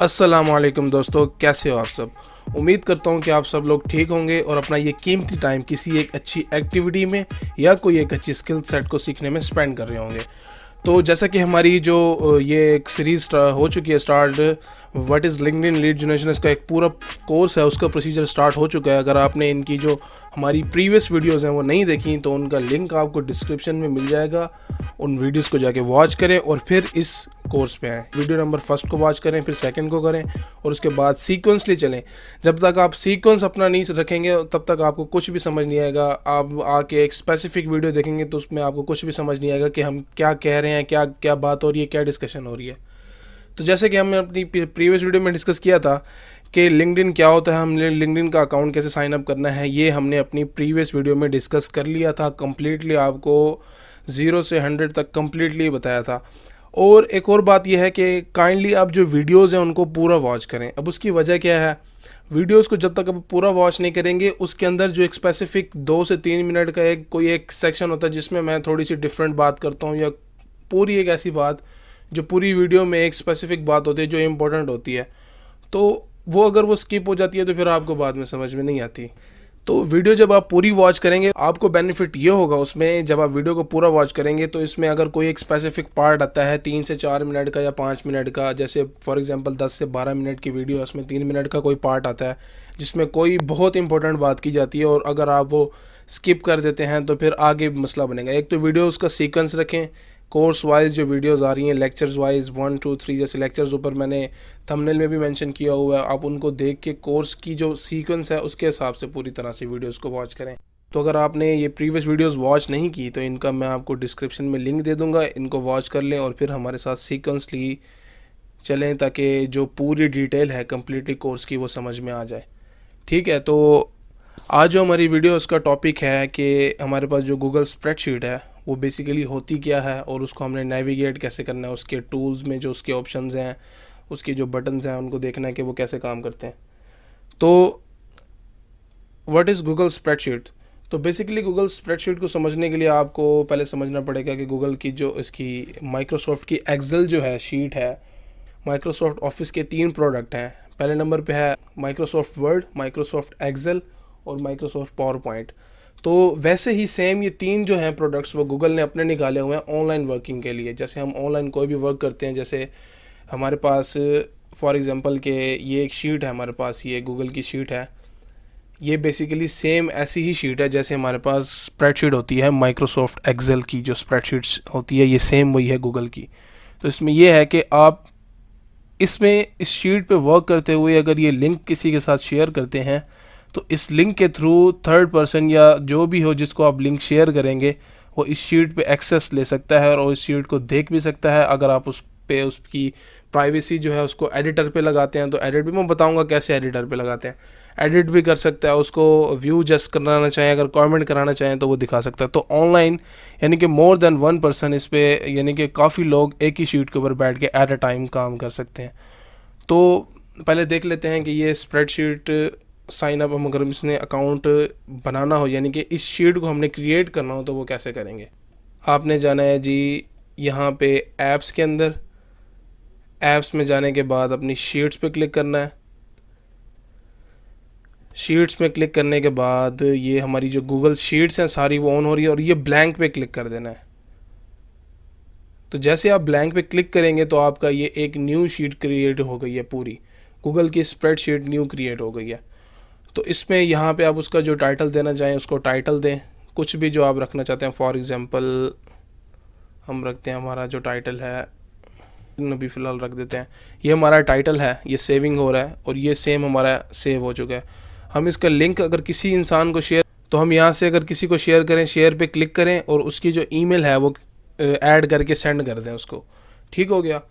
अस्सलाम वालेकुम दोस्तों, कैसे हो आप सब। उम्मीद करता हूँ कि आप सब लोग ठीक होंगे और अपना ये कीमती टाइम किसी एक अच्छी एक्टिविटी में या कोई एक अच्छी स्किल सेट को सीखने में स्पेंड कर रहे होंगे। तो जैसा कि हमारी जो ये एक सीरीज़ हो चुकी है start, what is LinkedIn lead generation, इसका एक पूरा कोर्स है, उसका प्रोसीजर स्टार्ट हो चुका है। अगर आपने इनकी जो हमारी प्रीवियस वीडियोस हैं वो नहीं देखी तो उनका लिंक आपको डिस्क्रिप्शन में मिल जाएगा। उन वीडियोस को जाके वॉच करें और फिर इस कोर्स पे आएँ। वीडियो नंबर फर्स्ट को वॉच करें, फिर सेकंड को करें और उसके बाद सीक्वेंसली चलें। जब तक आप सीक्वेंस अपना नहीं रखेंगे तब तक आपको कुछ भी समझ नहीं आएगा। आप आके एक स्पेसिफिक वीडियो देखेंगे तो उसमें आपको कुछ भी समझ नहीं आएगा कि हम क्या कह रहे हैं, क्या क्या बात हो रही है, क्या डिस्कशन हो रही है। तो जैसे कि हमने अपनी प्रीवियस वीडियो में डिस्कस किया था कि लिंक्डइन क्या होता है, हमने लिंक्डइन का अकाउंट कैसे साइन अप करना है, ये हमने अपनी प्रीवियस वीडियो में डिस्कस कर लिया था कम्प्लीटली। आपको 0 से 100 तक कम्प्लीटली बताया था। और एक और बात यह है कि काइंडली आप जो वीडियोस हैं उनको पूरा वॉच करें। अब उसकी वजह क्या है, वीडियोस को जब तक आप पूरा वॉच नहीं करेंगे उसके अंदर जो एक स्पेसिफिक 2 से 3 मिनट का कोई एक सेक्शन होता है जिसमें मैं थोड़ी सी डिफरेंट बात करता हूँ, या पूरी एक ऐसी बात जो पूरी वीडियो में एक स्पेसिफिक बात होती है जो इम्पोर्टेंट होती है, तो वो अगर वो स्किप हो जाती है तो फिर आपको बाद में समझ में नहीं आती। तो वीडियो जब आप पूरी वॉच करेंगे आपको बेनिफिट ये होगा उसमें, जब आप वीडियो को पूरा वॉच करेंगे तो इसमें अगर कोई एक स्पेसिफिक पार्ट आता है 3 से 4 मिनट का या 5 मिनट का, जैसे फॉर एग्जांपल 10 से 12 मिनट की वीडियो, उसमें 3 मिनट का कोई पार्ट आता है जिसमें कोई बहुत इंपॉर्टेंट बात की जाती है और अगर आप वो स्किप कर देते हैं तो फिर आगे मसला बनेगा। एक तो वीडियो उसका सीक्वेंस रखें, कोर्स वाइज जो वीडियोस आ रही हैं लेक्चर्स वाइज 1 2 3 जैसे लेक्चर्स ऊपर मैंने थंबनेल में भी मेंशन किया हुआ है, आप उनको देख के कोर्स की जो सीक्वेंस है उसके हिसाब से पूरी तरह से वीडियोस को वॉच करें। तो अगर आपने ये प्रीवियस वीडियोस वॉच नहीं की तो इनका मैं आपको डिस्क्रिप्शन में लिंक दे दूंगा, इनको वॉच कर लें और फिर हमारे साथ सीक्वेंसली चलें ताकि जो पूरी डिटेल है कम्प्लीटली कोर्स की वो समझ में आ जाए। ठीक है, तो आज जो हमारी वीडियो उसका टॉपिक है कि हमारे पास जो गूगल स्प्रेडशीट है वो बेसिकली होती क्या है और उसको हमने नेविगेट कैसे करना है, उसके टूल्स में जो उसके ऑप्शंस हैं, उसके जो बटन्स हैं उनको देखना है कि वो कैसे काम करते हैं। तो व्हाट इज़ गूगल स्प्रेडशीट। तो बेसिकली गूगल स्प्रेडशीट को समझने के लिए आपको पहले समझना पड़ेगा कि गूगल की जो इसकी माइक्रोसॉफ्ट की एक्सेल जो है शीट है, माइक्रोसॉफ्ट ऑफिस के 3 प्रोडक्ट हैं। पहले नंबर पे है माइक्रोसॉफ्ट वर्ड, माइक्रोसॉफ्ट एक्सेल और माइक्रोसॉफ्ट पावर पॉइंट। तो वैसे ही सेम ये 3 जो हैं प्रोडक्ट्स वो गूगल ने अपने निकाले हुए हैं ऑनलाइन वर्किंग के लिए। जैसे हम ऑनलाइन कोई भी वर्क करते हैं, जैसे हमारे पास फॉर एग्जांपल के ये एक शीट है हमारे पास, ये गूगल की शीट है, ये बेसिकली सेम ऐसी ही शीट है जैसे हमारे पास स्प्रेडशीट होती है माइक्रोसॉफ्ट एक्सेल की जो स्प्रेडशीट्स होती है, ये सेम वही है गूगल की। तो इसमें यह है कि आप इसमें इस शीट पे वर्क करते हुए अगर ये लिंक किसी के साथ शेयर करते हैं तो इस लिंक के थ्रू थर्ड पर्सन या जो भी हो जिसको आप लिंक शेयर करेंगे वो इस शीट पे एक्सेस ले सकता है और इस शीट को देख भी सकता है। अगर आप उस पे उसकी प्राइवेसी जो है उसको एडिटर पे लगाते हैं तो एडिट भी मैं बताऊंगा कैसे एडिटर पे लगाते हैं, एडिट भी कर सकता है, उसको व्यू जस्ट कराना चाहें, अगर कमेंट कराना चाहें तो वो दिखा सकता है। तो ऑनलाइन यानी कि मोर देन 1 पर्सन इस पे, यानी कि काफ़ी लोग एक ही शीट के ऊपर बैठ के एट अ टाइम काम कर सकते हैं। तो पहले देख लेते हैं कि ये स्प्रेडशीट साइन अप हम अगर इसने अकाउंट बनाना हो यानी कि इस शीट को हमने क्रिएट करना हो तो वो कैसे करेंगे। आपने जाना है जी यहाँ पे ऐप्स के अंदर, ऐप्स में जाने के बाद अपनी शीट्स पे क्लिक करना है। शीट्स में क्लिक करने के बाद ये हमारी जो गूगल शीट्स हैं सारी वो ऑन हो रही है और ये ब्लैंक पे क्लिक कर देना है। तो जैसे आप ब्लैंक पे क्लिक करेंगे तो आपका ये एक न्यू शीट क्रिएट हो गई है, पूरी गूगल की स्प्रेडशीट न्यू क्रिएट हो गई है। तो इसमें यहाँ पे आप उसका जो टाइटल देना चाहें उसको टाइटल दें, कुछ भी जो आप रखना चाहते हैं। फॉर एग्जांपल हम रखते हैं, हमारा जो टाइटल है अभी फ़िलहाल रख देते हैं, ये हमारा टाइटल है, ये सेविंग हो रहा है और ये सेम हमारा सेव हो चुका है। हम इसका लिंक अगर किसी इंसान को शेयर, तो हम यहाँ से अगर किसी को शेयर करें, शेयर पे क्लिक करें और उसकी जो ईमेल है वो ऐड करके सेंड कर दें उसको। ठीक हो गया।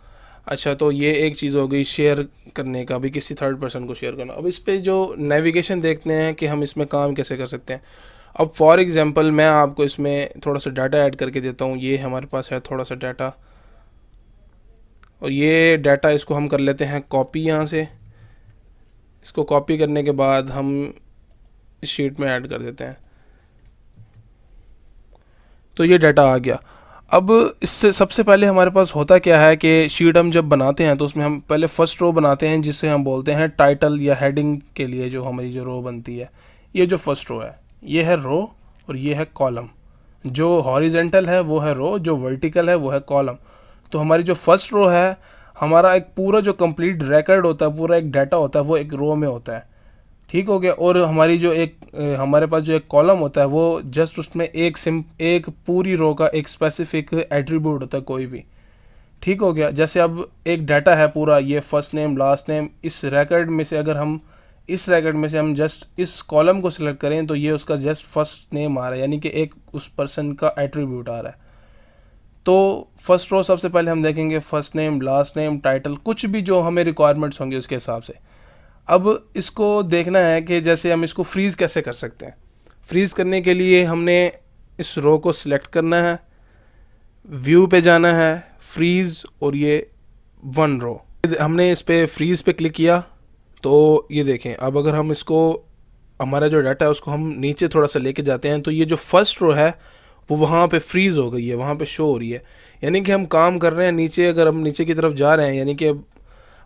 अच्छा, तो ये एक चीज़ हो गई शेयर करने का, भी किसी थर्ड पर्सन को शेयर करना। अब इस पे जो नेविगेशन देखते हैं कि हम इसमें काम कैसे कर सकते हैं। अब फॉर एग्जांपल मैं आपको इसमें थोड़ा सा डाटा ऐड करके देता हूँ। ये हमारे पास है थोड़ा सा डाटा और ये डाटा इसको हम कर लेते हैं कॉपी यहाँ से। इसको कॉपी करने के बाद हम इस शीट में ऐड कर देते हैं। तो ये डाटा आ गया। अब इससे सबसे पहले हमारे पास होता क्या है कि शीट हम जब बनाते हैं तो उसमें हम पहले फर्स्ट रो बनाते हैं, जिससे हम बोलते हैं टाइटल या हेडिंग के लिए जो हमारी जो रो बनती है। ये जो फर्स्ट रो है ये है रो और ये है कॉलम। जो हॉरिजेंटल है वो है रो, जो वर्टिकल है वो है कॉलम। तो हमारी जो फर्स्ट रो है, हमारा एक पूरा जो कंप्लीट रिकॉर्ड होता है, पूरा एक डाटा होता है, वो एक रो में होता है। ठीक हो गया। और हमारी जो एक हमारे पास जो एक कॉलम होता है वो जस्ट उसमें एक पूरी रो का एक स्पेसिफिक एट्रीब्यूट होता है कोई भी। ठीक हो गया। जैसे अब एक डाटा है पूरा, ये फर्स्ट नेम लास्ट नेम, इस रिकॉर्ड में से अगर हम इस रिकॉर्ड में से हम जस्ट इस कॉलम को सिलेक्ट करें तो ये उसका जस्ट फर्स्ट नेम आ रहा है, यानी कि एक उस पर्सन का एट्रीब्यूट आ रहा है। तो फर्स्ट रो सबसे पहले हम देखेंगे first name last name title, कुछ भी जो हमें रिक्वायरमेंट्स होंगे उसके हिसाब से। अब इसको देखना है कि जैसे हम इसको फ्रीज़ कैसे कर सकते हैं। फ्रीज़ करने के लिए हमने इस रो को सिलेक्ट करना है, व्यू पे जाना है, फ्रीज़, और ये वन रो हमने इस पे फ्रीज़ पे क्लिक किया तो ये देखें। अब अगर हम इसको हमारा जो डाटा है उसको हम नीचे थोड़ा सा लेके जाते हैं तो ये जो फर्स्ट रो है वो वहाँ पे फ्रीज़ हो गई है, वहाँ पे शो हो रही है। यानी कि हम काम कर रहे हैं नीचे, अगर हम नीचे की तरफ जा रहे हैं, यानी कि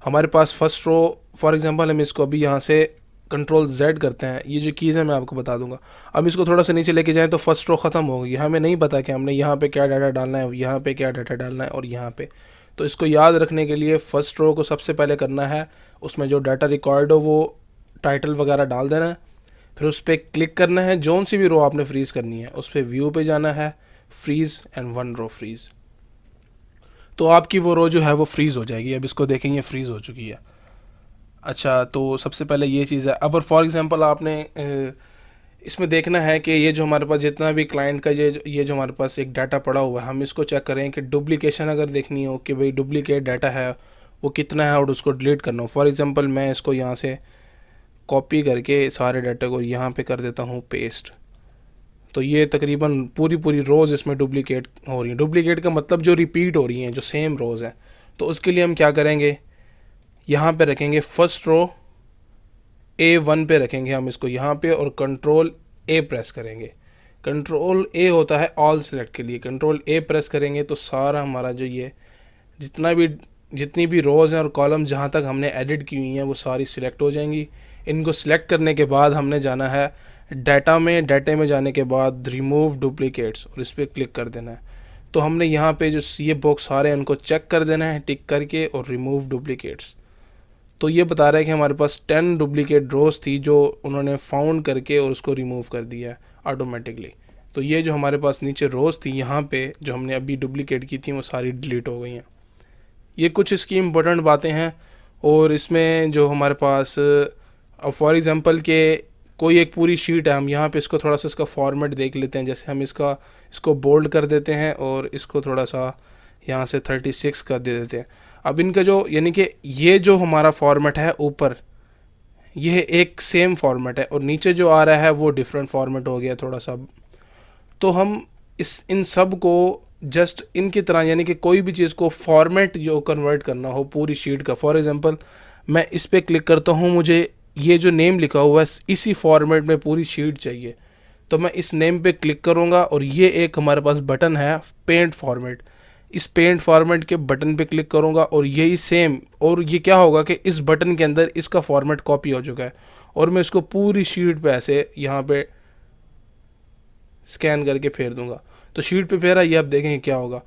हमारे पास फर्स्ट रो, फॉर एग्जांपल हम इसको अभी यहाँ से कंट्रोल Z करते हैं, ये जो कीज़ है मैं आपको बता दूंगा। अब इसको थोड़ा सा नीचे लेके जाएं तो फर्स्ट रो ख़त्म हो गई। हमें नहीं पता कि हमने यहाँ पे क्या डाटा डालना है, यहाँ पे क्या डाटा डालना है और यहाँ पे। तो इसको याद रखने के लिए फर्स्ट रो को सबसे पहले करना है, उसमें जो डाटा रिकॉर्ड हो वो टाइटल वगैरह डाल देना है। फिर उस पर क्लिक करना है, जौन सी भी रो आपने फ्रीज़ करनी है उस पर व्यू पे जाना है, freeze and one row freeze. तो आपकी वो रो जो है वो फ्रीज़ हो जाएगी। अब इसको देखेंगे फ्रीज़ हो चुकी है। अच्छा, तो सबसे पहले ये चीज़ है। अब फॉर एग्जांपल आपने इसमें देखना है कि ये जो हमारे पास जितना भी क्लाइंट का ये जो हमारे पास एक डाटा पड़ा हुआ है, हम इसको चेक करें कि डुप्लीकेशन अगर देखनी हो कि भाई डुप्लीकेट डाटा है वो कितना है और उसको डिलीट करना हो। फॉर एग्जांपल मैं इसको यहाँ से कॉपी करके सारे डाटा को यहाँ पे कर देता हूँ पेस्ट, तो ये तकरीबन पूरी रोज़ इसमें डुप्लीकेट हो रही हैं। डुप्लीकेट का मतलब जो रिपीट हो रही हैं, जो सेम रोज़ हैं। तो उसके लिए हम क्या करेंगे, यहाँ पे रखेंगे फर्स्ट रो, A1 पे रखेंगे हम इसको यहाँ पे, और कंट्रोल A प्रेस करेंगे। कंट्रोल A होता है ऑल सेलेक्ट के लिए। कंट्रोल A प्रेस करेंगे तो सारा हमारा जो ये जितनी भी रोज़ हैं और कॉलम जहाँ तक हमने एडिट की हुई हैं वो सारी सिलेक्ट हो जाएंगी। इनको सिलेक्ट करने के बाद हमने जाना है डाटा में, डाटे में जाने के बाद रिमूव डुप्लीकेट्स और इस पर क्लिक कर देना है। तो हमने यहाँ पे जो ये बॉक्स सारे हैं उनको चेक कर देना है टिक करके, और रिमूव डुप्लीकेट्स। तो ये बता रहा है कि हमारे पास 10 डुप्लीकेट रोज़ थी जो उन्होंने फाउंड करके और उसको रिमूव कर दिया है ऑटोमेटिकली। तो ये जो हमारे पास नीचे रोज़ थी यहाँ पे जो हमने अभी डुप्लीकेट की थी वो सारी डिलीट हो गई हैं। ये कुछ इसकी इम्पोर्टेंट बातें हैं। और इसमें जो हमारे पास फॉर एग्ज़ाम्पल के कोई एक पूरी शीट है, हम यहाँ पे इसको थोड़ा सा इसका फॉर्मेट देख लेते हैं। जैसे हम इसको बोल्ड कर देते हैं और इसको थोड़ा सा यहाँ से 36 कर दे देते हैं। अब इनका जो यानी कि ये जो हमारा फॉर्मेट है ऊपर, यह एक सेम फॉर्मेट है, और नीचे जो आ रहा है वो डिफरेंट फॉर्मेट हो गया थोड़ा सा। तो हम इन सब को जस्ट इनकी तरह, यानी कि कोई भी चीज़ को फॉर्मेट जो कन्वर्ट करना हो पूरी शीट का, फॉर एग्जांपल मैं इस पर क्लिक करता हूँ, मुझे ये जो नेम लिखा हुआ है इसी फॉर्मेट में पूरी शीट चाहिए, तो मैं इस नेम पे क्लिक करूँगा और ये एक हमारे पास बटन है पेंट फॉर्मेट, इस पेंट फॉर्मेट के बटन पे क्लिक करूँगा और यही सेम, और ये क्या होगा कि इस बटन के अंदर इसका फॉर्मेट कॉपी हो चुका है, और मैं इसको पूरी शीट पे ऐसे यहाँ पे स्कैन करके फेर दूंगा। तो शीट पे फेरा, ये आप देखेंगे क्या होगा।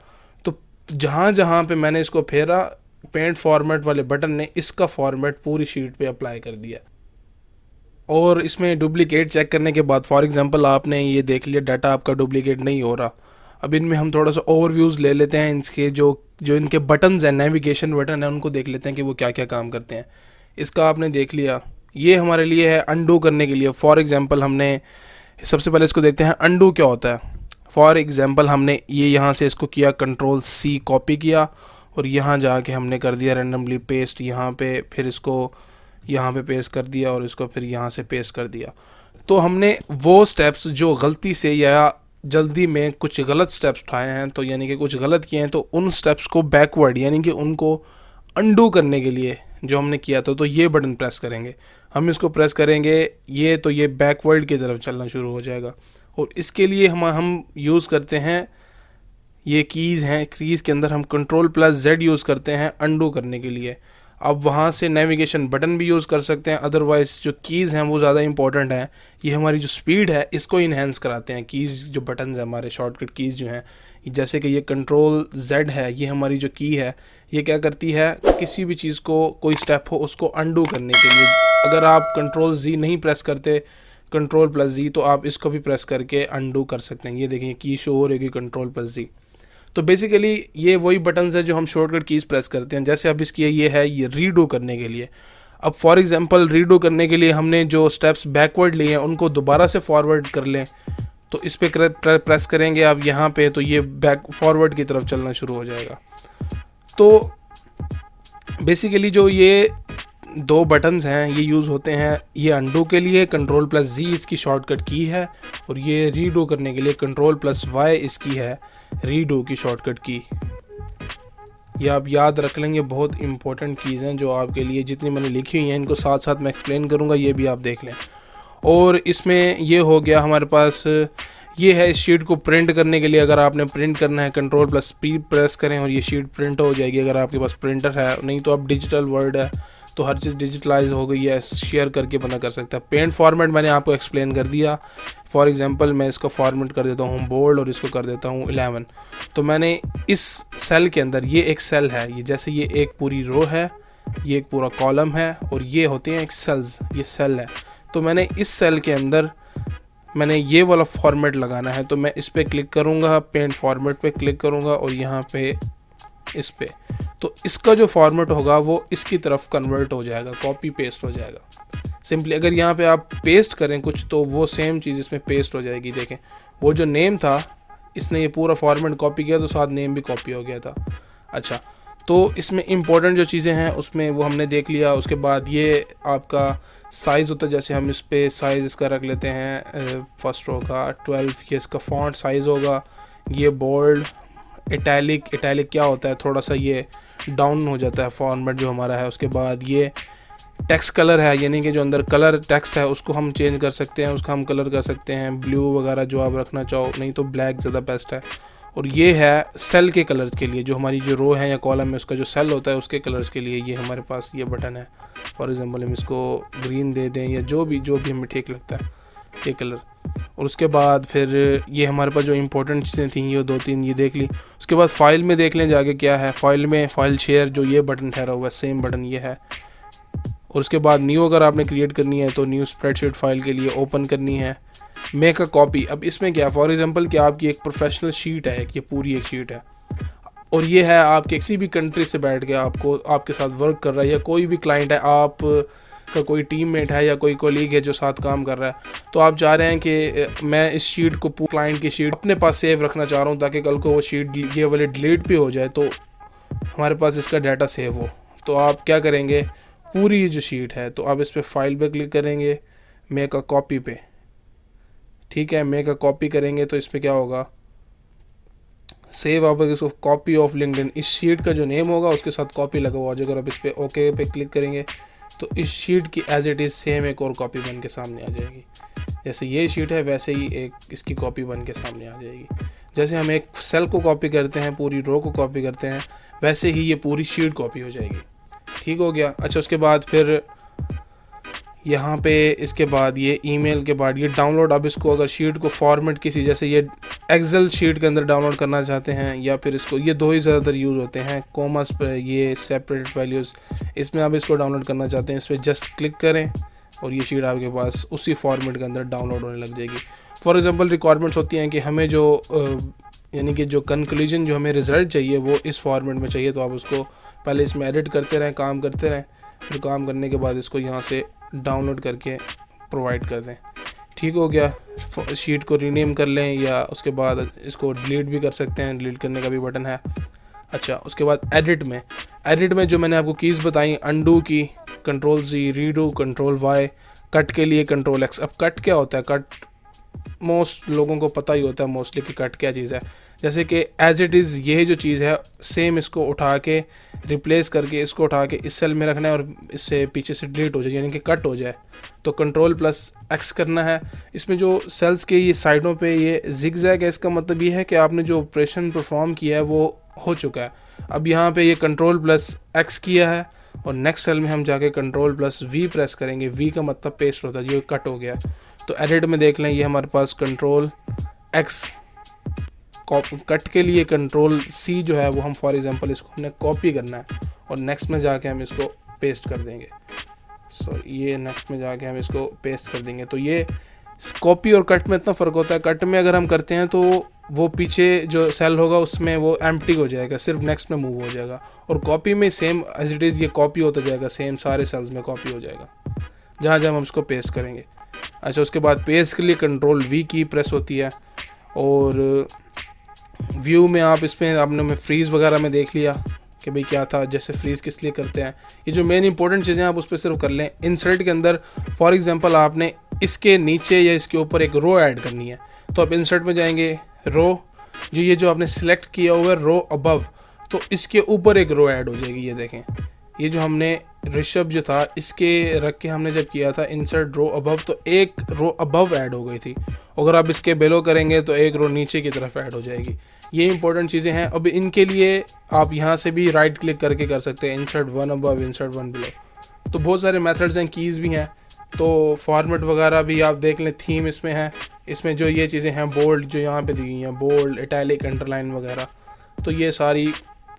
तो जहाँ जहाँ पे मैंने इसको फेरा, पेंट फॉर्मेट वाले बटन ने इसका फॉर्मेट पूरी शीट पे अप्लाई कर दिया। और इसमें डुप्लीकेट चेक करने के बाद फॉर एग्जांपल आपने ये देख लिया डाटा आपका डुप्लीकेट नहीं हो रहा। अब इनमें हम थोड़ा सा ओवरव्यूज़ ले लेते हैं, इसके जो इनके बटन्स हैं, नेविगेशन बटन है, उनको देख लेते हैं कि वो क्या क्या काम करते हैं। इसका आपने देख लिया, ये हमारे लिए है अंडू करने के लिए। फॉर एग्जांपल हमने सबसे पहले इसको देखते हैं अंडू क्या होता है। फॉर एग्जांपल हमने ये यहाँ से इसको किया, कंट्रोल C कॉपी किया और यहाँ जाके हमने कर दिया रैंडमली पेस्ट यहाँ पे, फिर इसको यहाँ पे पेस्ट कर दिया और इसको फिर यहाँ से पेस्ट कर दिया। तो हमने वो स्टेप्स जो गलती से या जल्दी में कुछ गलत स्टेप्स उठाए हैं, तो यानी कि कुछ गलत किए हैं, तो उन स्टेप्स को बैकवर्ड यानी कि उनको अंडू करने के लिए जो हमने किया था, तो ये बटन प्रेस करेंगे, हम इसको प्रेस करेंगे ये, तो ये बैकवर्ड की तरफ चलना शुरू हो जाएगा। और इसके लिए हम यूज़ करते हैं ये कीज़ हैं, कीज़ के अंदर हम Ctrl+Z यूज़ करते हैं अंडू करने के लिए। अब वहाँ से नेविगेशन बटन भी यूज़ कर सकते हैं, अदरवाइज़ जो कीज़ हैं वो ज़्यादा इंपॉर्टेंट हैं। ये हमारी जो स्पीड है इसको इन्हेंस कराते हैं। कीज़ जो बटन्स हैं हमारे शॉर्टकट कीज़ जो हैं, जैसे कि ये Ctrl+Z है, ये हमारी जो की है, ये क्या करती है, किसी भी चीज़ को, कोई स्टेप हो उसको अंडू करने के लिए। अगर आप Ctrl+Z नहीं प्रेस करते, Ctrl+Z, तो आप इसको भी प्रेस करके अंडू कर सकते हैं। ये देखिए की शो हो रही है Ctrl+Z। तो बेसिकली ये वही बटन्स है जो हम शॉर्टकट कीज़ प्रेस करते हैं। जैसे अब इसकी ये है, ये रीडो करने के लिए। अब फॉर एग्जांपल रीडो करने के लिए हमने जो स्टेप्स बैकवर्ड लिए हैं उनको दोबारा से फॉरवर्ड कर लें, तो इस पर प्रेस करेंगे आप यहाँ पे, तो ये बैक फॉरवर्ड की तरफ चलना शुरू हो जाएगा। तो बेसिकली जो ये दो बटन्स हैं ये यूज़ होते हैं, ये अंडू के लिए Ctrl+Z इसकी शॉर्टकट की है, और ये रीडो करने के लिए Ctrl+Y इसकी है रीडो की शॉर्टकट की। ये आप याद रख लेंगे, बहुत इंपॉर्टेंट कीज़ हैं जो आपके लिए, जितनी मैंने लिखी हुई हैं इनको साथ साथ मैं एक्सप्लेन करूँगा, ये भी आप देख लें। और इसमें ये हो गया हमारे पास, ये है इस शीट को प्रिंट करने के लिए। अगर आपने प्रिंट करना है Ctrl+P प्रेस करें और ये शीट प्रिंट हो जाएगी, अगर आपके पास प्रिंटर है। नहीं तो अब डिजिटल वर्ड है तो हर चीज़ डिजिटलाइज हो गई है, शेयर करके बंदा कर सकता है। पेंट फॉर्मेट मैंने आपको एक्सप्लेन कर दिया। फॉर एग्जांपल मैं इसको फॉर्मेट कर देता हूँ बोल्ड और इसको कर देता हूँ 11। तो मैंने इस सेल के अंदर, ये एक सेल है, ये जैसे ये एक पूरी रो है, ये एक पूरा कॉलम है, और ये होते हैं एक सेल्स, ये सेल है। तो मैंने इस सेल के अंदर मैंने ये वाला फॉर्मेट लगाना है, तो मैं इस पर क्लिक करूँगा, पेंट फॉर्मेट पे क्लिक करूँगा और यहाँ पे इस पे, तो इसका जो फॉर्मेट होगा वो इसकी तरफ कन्वर्ट हो जाएगा, कॉपी पेस्ट हो जाएगा। सिंपली अगर यहाँ पे आप पेस्ट करें कुछ तो वो सेम चीज़ इसमें पेस्ट हो जाएगी। देखें वो जो नेम था, इसने ये पूरा फॉर्मेट कॉपी किया तो साथ नेम भी कॉपी हो गया था। अच्छा, तो इसमें इम्पोर्टेंट जो चीज़ें हैं उसमें वो हमने देख लिया। उसके बाद ये आपका साइज़ होता है, जैसे हम इस पर साइज़ इसका रख लेते हैं फर्स्ट रो का 12, ये इसका फॉन्ट साइज़ होगा। ये बोल्ड, इटैलिक, इटैलिक क्या होता है, थोड़ा सा ये डाउन हो जाता है फॉर्मेट जो हमारा है। उसके बाद ये टेक्स्ट कलर है, यानी कि जो अंदर कलर टेक्स्ट है उसको हम चेंज कर सकते हैं, उसका हम कलर कर सकते हैं ब्लू वगैरह जो आप रखना चाहो, नहीं तो ब्लैक ज़्यादा बेस्ट है। और ये है सेल के कलर्स के लिए, जो हमारी जो रो है या कॉलम में उसका जो सेल होता है उसके कलर्स के लिए ये हमारे पास ये बटन है। फॉर एग्जांपल हम इसको ग्रीन दे दें या जो भी हमें ठीक लगता है ये कलर। और उसके बाद फिर ये हमारे पास जो इंपॉर्टेंट चीज़ें थी ये 2-3 ये देख ली। उसके बाद फाइल में देख लें जाके क्या है। फाइल में फाइल शेयर जो ये बटन ठहरा हुआ है, सेम बटन ये है। और उसके बाद न्यू अगर आपने क्रिएट करनी है तो न्यू स्प्रेडशीट फाइल के लिए ओपन करनी है। मेक अ कॉपी, अब इसमें क्या, फॉर एग्जांपल कि आपकी एक प्रोफेशनल शीट है, ये पूरी एक शीट है, और ये है आपके किसी भी कंट्री से बैठ के आपको आपके साथ वर्क कर रहा है, या कोई भी क्लाइंट है, आप का कोई टीममेट है या कोई कोलीग है जो साथ काम कर रहा है, तो आप चाह रहे हैं कि मैं इस शीट को, क्लाइंट की शीट अपने पास सेव रखना चाह रहा हूँ ताकि कल को वो शीट ये वाले डिलीट भी हो जाए तो हमारे पास इसका डाटा सेव हो। तो आप क्या करेंगे, पूरी जो शीट है तो आप इस पर फाइल पे क्लिक करेंगे, मेक अ कॉपी पे, ठीक है। मेक अ कॉपी करेंगे तो इस पर क्या होगा, सेव आप इसको कॉपी ऑफ लिंक्डइन, इस शीट का जो नेम होगा उसके साथ कॉपी लगा हुआ। अगर आप इस पर ओके पे क्लिक करेंगे तो इस शीट की एज इट इज़ सेम एक और कॉपी बन के सामने आ जाएगी। जैसे ये शीट है वैसे ही एक इसकी कॉपी बन के सामने आ जाएगी। जैसे हम एक सेल को कॉपी करते हैं, पूरी रो को कॉपी करते हैं, वैसे ही ये पूरी शीट कॉपी हो जाएगी। ठीक हो गया। अच्छा, उसके बाद फिर यहाँ पे इसके बाद ये ईमेल के बाद ये डाउनलोड, अब इसको अगर शीट को फॉर्मेट किसी, जैसे ये एक्सेल शीट के अंदर डाउनलोड करना चाहते हैं, या फिर इसको, ये दो ही ज़्यादातर यूज़ होते हैं, कॉमर्स पे ये सेपरेट वैल्यूज़, इसमें आप इसको डाउनलोड करना चाहते हैं, इस पर जस्ट क्लिक करें और ये शीट आपके पास उसी फॉर्मेट के अंदर डाउनलोड होने लग जाएगी। फॉर एग्जांपल रिक्वायरमेंट्स होती हैं कि हमें जो यानी कि जो कंक्लूजन जो हमें रिज़ल्ट चाहिए वो इस फॉर्मेट में चाहिए, तो आप उसको पहले इसमें एडिट करते रहें, काम करते रहें, फिर काम करने के बाद इसको यहाँ से डाउनलोड करके प्रोवाइड कर दें। ठीक हो गया। शीट को रीनेम कर लें या उसके बाद इसको डिलीट भी कर सकते हैं, डिलीट करने का भी बटन है। अच्छा, उसके बाद एडिट में जो मैंने आपको कीज़ बताई, अंडू की Ctrl+Z, रीडू Ctrl+Y, कट के लिए Ctrl+X। अब कट क्या होता है, कट मोस्ट लोगों को पता ही होता है मोस्टली कि कट क्या चीज़ है। जैसे कि एज इट इज़ ये जो चीज़ है सेम इसको उठा के रिप्लेस करके इसको उठा के इस सेल में रखना है और इससे पीछे से डिलीट हो जाए, यानी कि कट हो जाए। तो कंट्रोल प्लस एक्स करना है। इसमें जो सेल्स के ये साइडों पे ये जिगजैग है, इसका मतलब ये है कि आपने जो ऑपरेशन परफॉर्म किया है वो हो चुका है। अब यहाँ पे ये कंट्रोल प्लस एक्स किया है और नेक्स्ट सेल में हम जाके कंट्रोल प्लस वी प्रेस करेंगे। वी का मतलब पेस्ट होता है, ये कट हो गया। तो एडिट में देख लें, ये हमारे पास कंट्रोल एक्स कट के लिए कंट्रोल सी जो है वो हम फॉर एग्जांपल इसको हमने कॉपी करना है और नेक्स्ट में जाके हम इसको पेस्ट कर देंगे। ये नेक्स्ट में जाके हम इसको पेस्ट कर देंगे। तो ये कॉपी और कट में इतना फ़र्क होता है। कट में अगर हम करते हैं तो वो पीछे जो सेल होगा उसमें वो एम्प्टी हो जाएगा, सिर्फ नेक्स्ट में मूव हो जाएगा। और कॉपी में सेम एज इट इज़ ये कॉपी होता जाएगा, सेम सारे सेल्स में कॉपी हो जाएगा जहाँ जहाँ हम इसको पेस्ट करेंगे। अच्छा, उसके बाद पेस्ट के लिए कंट्रोल वी की प्रेस होती है। और व्यू में आप इसमें आपने में फ्रीज़ वगैरह में देख लिया कि भाई क्या था, जैसे फ्रीज़ किस लिए करते हैं। ये जो मेन इंपॉर्टेंट चीज़ें आप उस पर सिर्फ कर लें। इंसर्ट के अंदर फॉर एग्जांपल आपने इसके नीचे या इसके ऊपर एक रो ऐड करनी है, तो आप इंसर्ट में जाएंगे, रो जो आपने सिलेक्ट किया हुआ है रो अबव, तो इसके ऊपर एक रो ऐड हो जाएगी। ये देखें, ये जो हमने ऋषभ जो था इसके रख के हमने जब किया था इंसर्ट रो अबव, तो एक रो अबव ऐड हो गई थी। अगर आप इसके बेलो करेंगे तो एक रो नीचे की तरफ ऐड हो जाएगी। ये इंपॉर्टेंट चीज़ें हैं। अब इनके लिए आप यहाँ से भी राइट क्लिक करके कर सकते हैं, insert one above, insert one below. तो बहुत सारे मेथड्स हैं, कीज़ भी हैं। तो फॉर्मेट वगैरह भी आप देख लें, थीम इसमें है। इसमें जो ये चीज़ें हैं बोल्ड जो यहाँ पे दी हुई हैं, बोल्ड, इटैलिक, अंडरलाइन वगैरह, तो ये सारी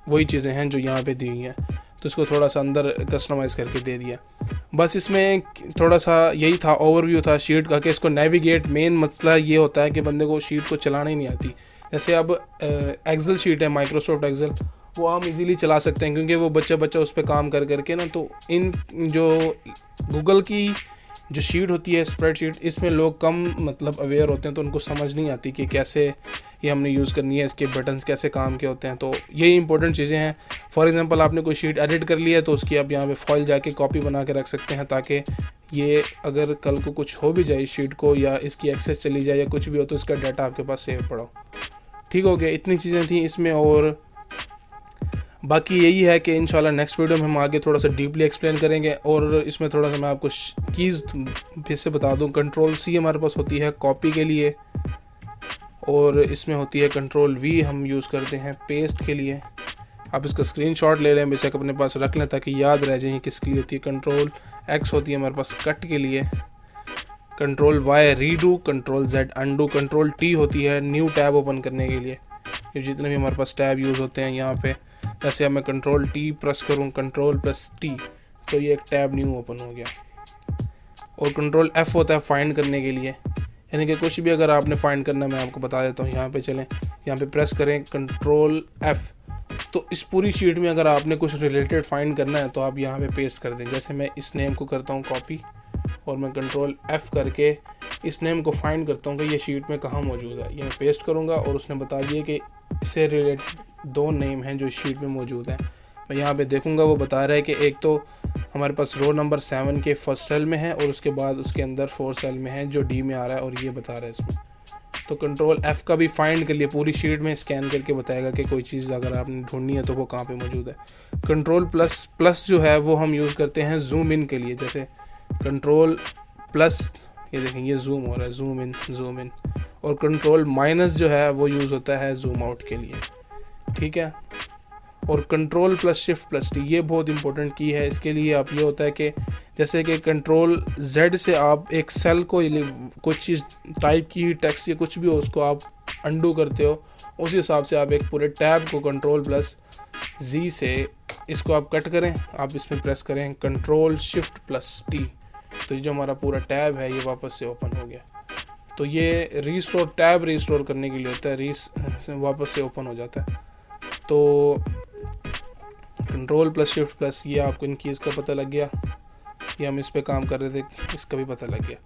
वही चीज़ें हैं जो यहाँ पे दी हुई हैं। तो इसको थोड़ा सा अंदर कस्टमाइज़ करके दे दिया। बस इसमें थोड़ा सा यही था, ओवरव्यू था शीट का कि इसको नेविगेट, मेन मसला ये होता है कि बंदे को शीट को चलाना ही नहीं आती। जैसे अब एक्सेल शीट है, माइक्रोसॉफ्ट एक्सेल, वो हम इजीली चला सकते हैं क्योंकि वो बच्चा उस पर काम कर करके ना, तो इन जो गूगल की जो शीट होती है स्प्रेडशीट, इसमें लोग कम मतलब अवेयर होते हैं, तो उनको समझ नहीं आती कि कैसे ये हमने यूज़ करनी है, इसके बटन्स कैसे काम के होते हैं। तो यही इंपॉर्टेंट चीज़ें हैं। फॉर एग्जांपल आपने कोई शीट एडिट कर लिया है तो उसकी आप यहाँ पे फाइल जाके कॉपी बना के रख सकते हैं, ताकि ये अगर कल को कुछ हो भी जाए इस शीट को या इसकी एक्सेस चली जाए या कुछ भी हो तो इसका डाटा आपके पास सेव पड़ा हो। ठीक हो गया, इतनी चीज़ें थी इसमें। और बाकी यही है कि इंशाल्लाह नेक्स्ट वीडियो में हम आगे थोड़ा सा डीपली एक्सप्लेन करेंगे। और इसमें थोड़ा सा मैं आपको कीज़ फिर से बता दूं। कंट्रोल सी हमारे पास होती है कॉपी के लिए, और इसमें होती है कंट्रोल वी हम यूज़ करते हैं पेस्ट के लिए। आप इसका स्क्रीनशॉट ले लें, बेशक अपने पास रख लें ताकि याद रह जाए किसके लिए होती है। कंट्रोल एक्स होती है हमारे पास कट के लिए, control Y redo, control Z undo, control T होती है न्यू टैब ओपन करने के लिए। ये जितने भी हमारे पास टैब यूज़ होते हैं यहाँ पे, जैसे अब मैं कंट्रोल टी प्रेस करूँ, कंट्रोल प्लस टी, तो ये एक टैब न्यू ओपन हो गया। और कंट्रोल एफ़ होता है फाइंड करने के लिए, यानी कि कुछ भी अगर आपने फाइंड करना, मैं आपको बता देता हूँ। यहाँ पे चलें, यहाँ पे प्रेस करें कंट्रोल एफ़, तो इस पूरी शीट में अगर आपने कुछ रिलेटेड फाइंड करना है तो आप यहाँ पे पेस्ट कर दें। जैसे मैं इस नेम को करता हूँ कॉपी और मैं कंट्रोल एफ़ करके इस नेम को फाइंड करता हूँ कि ये शीट में कहाँ मौजूद है। ये मैं पेस्ट करूँगा और उसने बता दिया कि इससे रिलेटेड 2 नेम हैं जो इस शीट में मौजूद हैं। मैं यहाँ पे देखूँगा, वो बता रहा है कि एक तो हमारे पास रो नंबर 7 के फर्स्ट सेल में है और उसके बाद उसके अंदर 4 सेल में है जो डी में आ रहा है, और ये बता रहा है इसमें। तो कंट्रोल एफ़ का भी फाइंड कर लिए, पूरी शीट में स्कैन करके बताएगा कि कोई चीज़ अगर आपने ढूंढनी है तो वो कहाँ पे मौजूद है। कंट्रोल प्लस जो है वो हम यूज़ करते हैं जूम इन के लिए। जैसे कंट्रोल प्लस, ये देखें ये जूम हो रहा है, जूम इन। और कंट्रोल माइनस जो है वो यूज़ होता है जूम आउट के लिए। ठीक है। और control plus shift plus T, ये बहुत इंपॉर्टेंट की है। इसके लिए आप, ये होता है कि जैसे कि कंट्रोल जेड से आप एक सेल को कुछ चीज़ टाइप की टेक्स्ट या कुछ भी हो उसको आप अंडू करते हो, उस हिसाब से आप एक पूरे टैब को कंट्रोल प्लस जी से इसको आप कट करें, आप इसमें प्रेस करें कंट्रोल शिफ्ट प्लस टी, तो ये जो हमारा पूरा टैब है ये वापस से ओपन हो गया। तो ये रीस्टोर, टैब रीस्टोर करने के लिए होता है, वापस से ओपन हो जाता है। तो कंट्रोल प्लस शिफ्ट प्लस, ये आपको इन कीज़ का पता लग गया। ये हम इस पे काम कर रहे थे, इसका भी पता लग गया।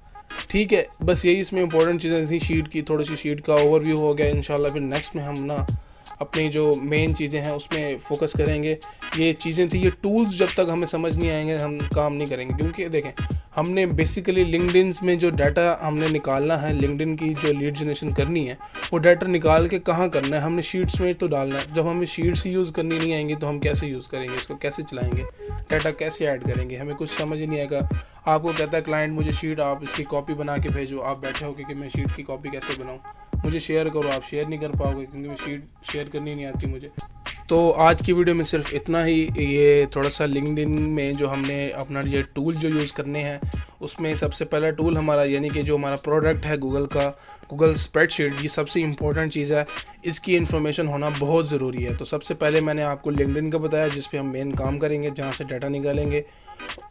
ठीक है, बस यही इसमें इंपॉर्टेंट चीज़ें थी शीट की। थोड़ी सी शीट का ओवरव्यू हो गया। इंशाल्लाह फिर नेक्स्ट में हम ना अपनी जो मेन चीज़ें हैं उसमें फोकस करेंगे। ये चीज़ें थी, ये टूल्स जब तक हमें समझ नहीं आएंगे हम काम नहीं करेंगे। क्योंकि देखें, हमने बेसिकली लिंक्डइन में जो डाटा हमने निकालना है, लिंक्डइन की जो लीड जनरेशन करनी है, वो डाटा निकाल के कहाँ करना है, हमने शीट्स में तो डालना है। जब हमें शीट्स यूज़ करनी नहीं आएंगी तो हम कैसे यूज़ करेंगे, इसको कैसे चलाएंगे, डाटा कैसे ऐड करेंगे, हमें कुछ समझ ही नहीं आएगा। आपको कहता है क्लाइंट मुझे शीट आप इसकी कॉपी बना के भेजो, आप बैठे हो कि मैं शीट की कॉपी कैसे बनाऊँ, मुझे शेयर करो, आप शेयर नहीं कर पाओगे क्योंकि मैं शीट शेयर करनी नहीं आती मुझे। तो आज की वीडियो में सिर्फ इतना ही। ये थोड़ा सा लिंक्डइन में जो हमने अपना ये टूल जो यूज़ करने हैं, उसमें सबसे पहला टूल हमारा यानी कि जो हमारा प्रोडक्ट है गूगल का, गूगल स्प्रेडशीट, ये सबसे इम्पोर्टेंट चीज़ है, इसकी इन्फॉर्मेशन होना बहुत ज़रूरी है। तो सबसे पहले मैंने आपको लिंक्डइन का बताया जिस पे हम मेन काम करेंगे, जहाँ से डाटा निकालेंगे।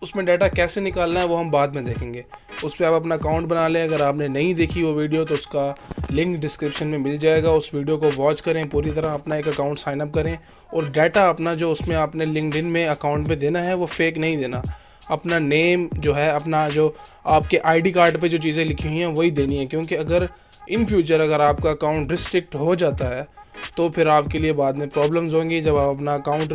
उसमें डाटा कैसे निकालना है वो हम बाद में देखेंगे। उस पर आप अपना अकाउंट बना लें। अगर आपने नहीं देखी वो वीडियो तो उसका लिंक डिस्क्रिप्शन में मिल जाएगा, उस वीडियो को वॉच करें पूरी तरह, अपना एक अकाउंट साइन अप करें और डाटा अपना जो उसमें आपने लिंक्डइन में अकाउंट पे देना है वो फेक नहीं देना। अपना नेम जो है, अपना जो आपके आईडी कार्ड पे जो चीज़ें लिखी हुई हैं वही देनी है। क्योंकि अगर इन फ्यूचर अगर आपका अकाउंट रिस्ट्रिक्ट हो जाता है तो फिर आपके लिए बाद में प्रॉब्लम्स होंगी। जब आप अपना अकाउंट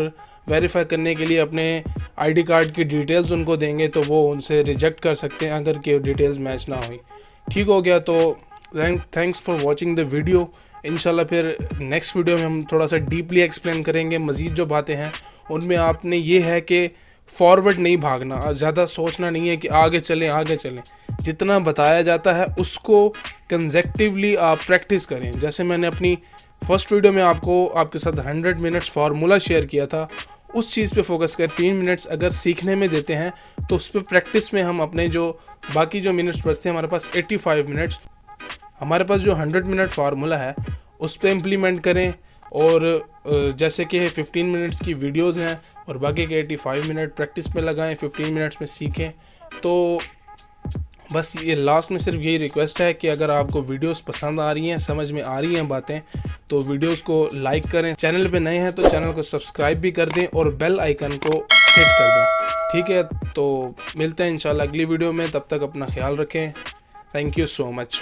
वेरीफाई करने के लिए अपने आईडी कार्ड की डिटेल्स उनको देंगे तो वो उनसे रिजेक्ट कर सकते हैं अगर के डिटेल्स मैच ना हुई। ठीक हो गया, तो thanks for watching the video. इंशाल्लाह फिर नेक्स्ट वीडियो में हम थोड़ा सा डीपली एक्सप्लेन करेंगे। मज़ीद जो बातें हैं उनमें आपने ये है कि फॉरवर्ड नहीं भागना, ज़्यादा सोचना नहीं है कि आगे चलें। जितना बताया जाता है उसको कंसेक्टिवली आप प्रैक्टिस करें। जैसे मैंने अपनी फर्स्ट वीडियो में आपके साथ 100 मिनट्स फार्मूला शेयर किया था, उस चीज़ पे फोकस कर 3 मिनट्स अगर सीखने में देते हैं तो उस पर प्रैक्टिस में हम अपने जो बाकी जो मिनट्स बचते हैं, हमारे पास 85 मिनट्स, हमारे पास जो 100 मिनट फार्मूला है उस पर इम्प्लीमेंट करें। और जैसे कि 15 मिनट्स की वीडियोस हैं और बाकी के 85 मिनट प्रैक्टिस में लगाएं, 15 मिनट्स में सीखें। तो बस ये लास्ट में सिर्फ यही रिक्वेस्ट है कि अगर आपको वीडियोस पसंद आ रही हैं, समझ में आ रही हैं बातें, तो वीडियोस को लाइक करें। चैनल पे नए हैं तो चैनल को सब्सक्राइब भी कर दें और बेल आइकन को हिट कर दें। ठीक है, तो मिलते हैं इंशाल्लाह अगली वीडियो में। तब तक अपना ख्याल रखें। Thank you so much.